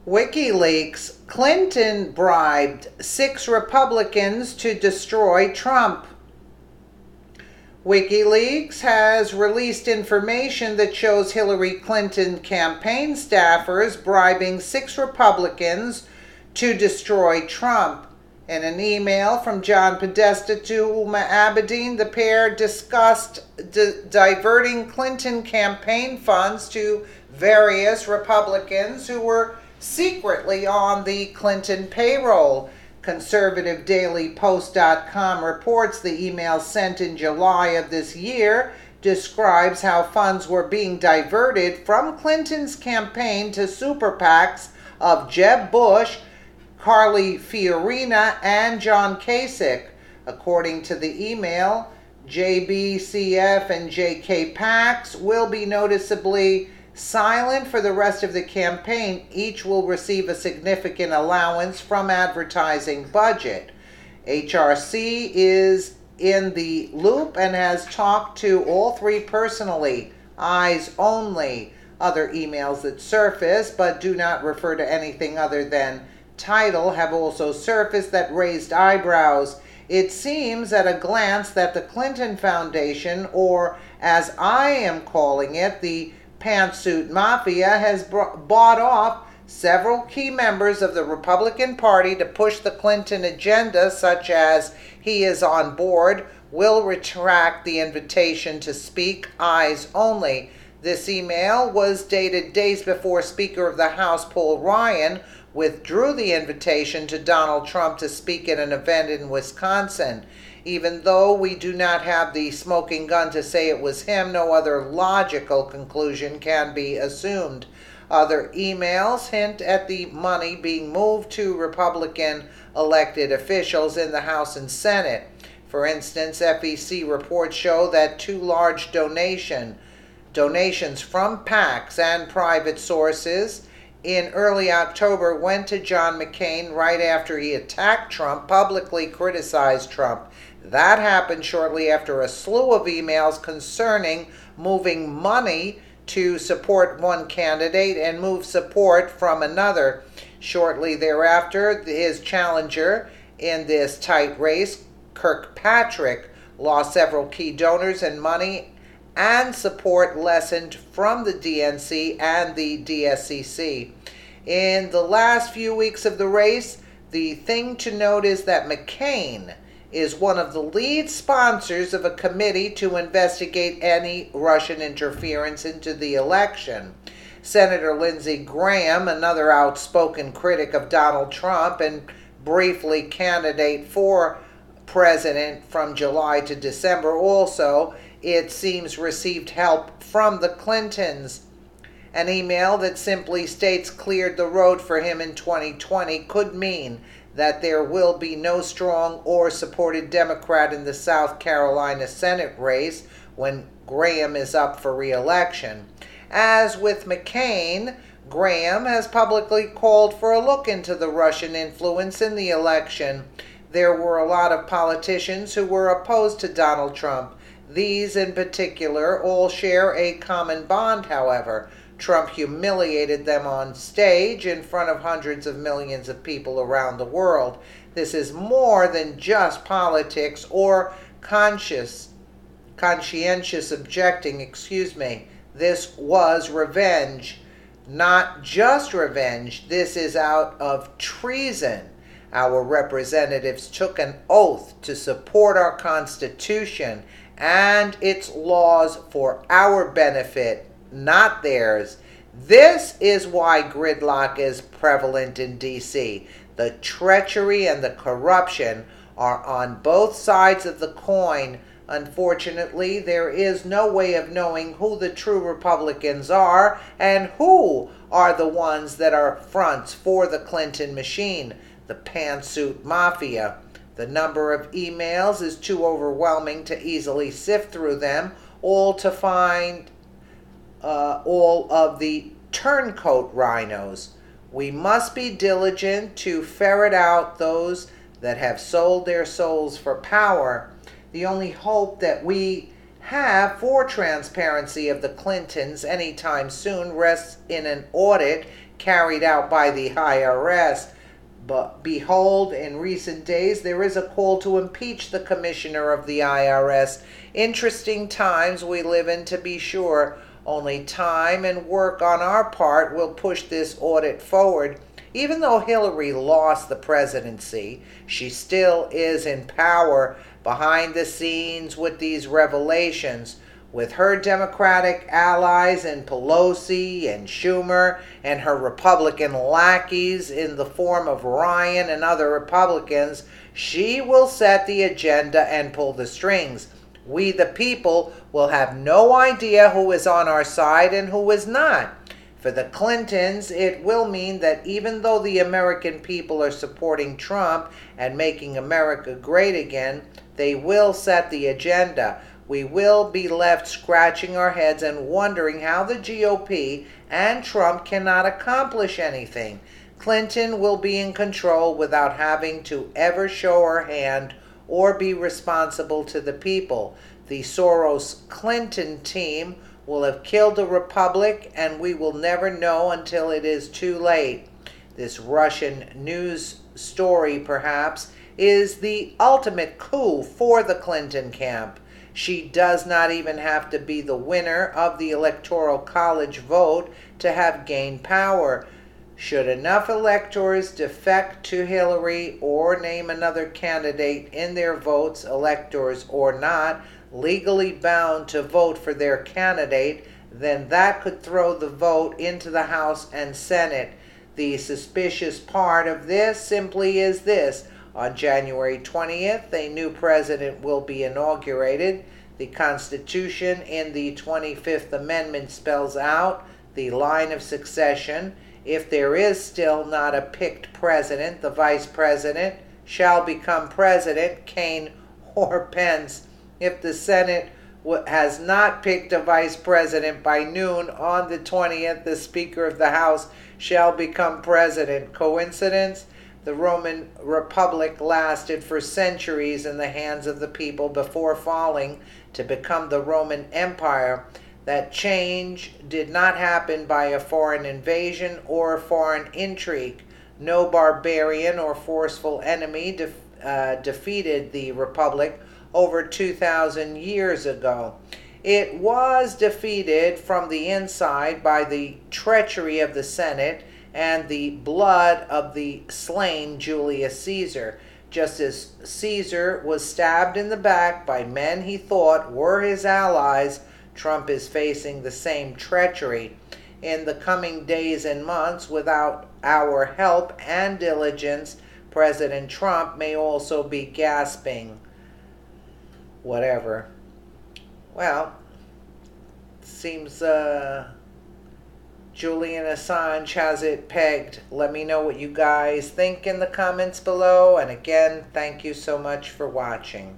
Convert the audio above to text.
Wikileaks: Clinton bribed 6 Republicans to destroy Trump. Wikileaks has released information that shows Hillary Clinton campaign staffers bribing 6 Republicans to destroy Trump. In an email from John Podesta to Huma Abedin, the pair discussed diverting Clinton campaign funds to various Republicans who were secretly on the Clinton payroll. ConservativeDailyPost.com reports the email sent in July of this year describes how funds were being diverted from Clinton's campaign to super PACs of Jeb Bush, Carly Fiorina, and John Kasich. According to the email, JBCF and JK PACs will be noticeably silent for the rest of the campaign. Each will receive a significant allowance from advertising budget. HRC is in the loop and has talked to all 3 personally. Eyes only. Other emails that surface but do not refer to anything other than title have also surfaced that raised eyebrows. It seems at a glance that the Clinton Foundation, or as I am calling it, the Pantsuit Mafia, has bought off several key members of the Republican Party to push the Clinton agenda, such as he is on board, will retract the invitation to speak, eyes only. This email was dated days before Speaker of the House Paul Ryan withdrew the invitation to Donald Trump to speak at an event in Wisconsin. Even though we do not have the smoking gun to say it was him, no other logical conclusion can be assumed. Other emails hint at the money being moved to Republican elected officials in the House and Senate. For instance, FEC reports show that 2 large donations from PACs and private sources in early October went to John McCain right after he attacked Trump, publicly criticized Trump. That happened shortly after a slew of emails concerning moving money to support one candidate and move support from another. Shortly thereafter, his challenger in this tight race, Kirkpatrick, lost several key donors and money and support lessened from the DNC and the DSCC. In the last few weeks of the race, the thing to note is that McCain is one of the lead sponsors of a committee to investigate any Russian interference into the election. Senator Lindsey Graham, another outspoken critic of Donald Trump and briefly candidate for president from July to December, also, it seems, received help from the Clintons. An email that simply states cleared the road for him in 2020 could mean that there will be no strong or supported Democrat in the South Carolina Senate race when Graham is up for re-election. As with McCain, Graham has publicly called for a look into the Russian influence in the election. There were a lot of politicians who were opposed to Donald Trump. These in particular all share a common bond, however. Trump humiliated them on stage in front of hundreds of millions of people around the world. This is more than just politics or conscientious objecting, This was revenge. Not just revenge, this is out of treason. Our representatives took an oath to support our Constitution and its laws for our benefit, not theirs. This is why gridlock is prevalent in D.C. The treachery and the corruption are on both sides of the coin. Unfortunately, there is no way of knowing who the true Republicans are and who are the ones that are fronts for the Clinton machine, the Pantsuit Mafia. The number of emails is too overwhelming to easily sift through them all to find all of the turncoat rhinos. We must be diligent to ferret out those that have sold their souls for power. The only hope that we have for transparency of the Clintons anytime soon rests in an audit carried out by the IRS. But behold, in recent days, there is a call to impeach the commissioner of the IRS. Interesting times we live in, to be sure. Only time and work on our part will push this audit forward. Even though Hillary lost the presidency, she still is in power behind the scenes with these revelations. With her Democratic allies in Pelosi and Schumer and her Republican lackeys in the form of Ryan and other Republicans, she will set the agenda and pull the strings. We, the people, will have no idea who is on our side and who is not. For the Clintons, it will mean that even though the American people are supporting Trump and making America great again, they will set the agenda. We will be left scratching our heads and wondering how the GOP and Trump cannot accomplish anything. Clinton will be in control without having to ever show her hand or be responsible to the people. The Soros-Clinton team will have killed the republic, and we will never know until it is too late. This Russian news story, perhaps, is the ultimate coup for the Clinton camp. She does not even have to be the winner of the Electoral College vote to have gained power. Should enough electors defect to Hillary or name another candidate in their votes, electors or not, legally bound to vote for their candidate, then that could throw the vote into the House and Senate. The suspicious part of this simply is this. On January 20th, a new president will be inaugurated. The Constitution in the 25th Amendment spells out the line of succession. If there is still not a picked president, the vice president shall become president, Kane or Pence. If the Senate has not picked a vice president by noon on the 20th, the Speaker of the House shall become president. Coincidence? The Roman Republic lasted for centuries in the hands of the people before falling to become the Roman Empire. That change did not happen by a foreign invasion or a foreign intrigue. No barbarian or forceful enemy defeated the Republic over 2,000 years ago. It was defeated from the inside by the treachery of the Senate and the blood of the slain Julius Caesar. Just as Caesar was stabbed in the back by men he thought were his allies, Trump is facing the same treachery. In the coming days and months, without our help and diligence, President Trump may also be gasping. Whatever. Well, seems Julian Assange has it pegged. Let me know what you guys think in the comments below. And again, thank you so much for watching.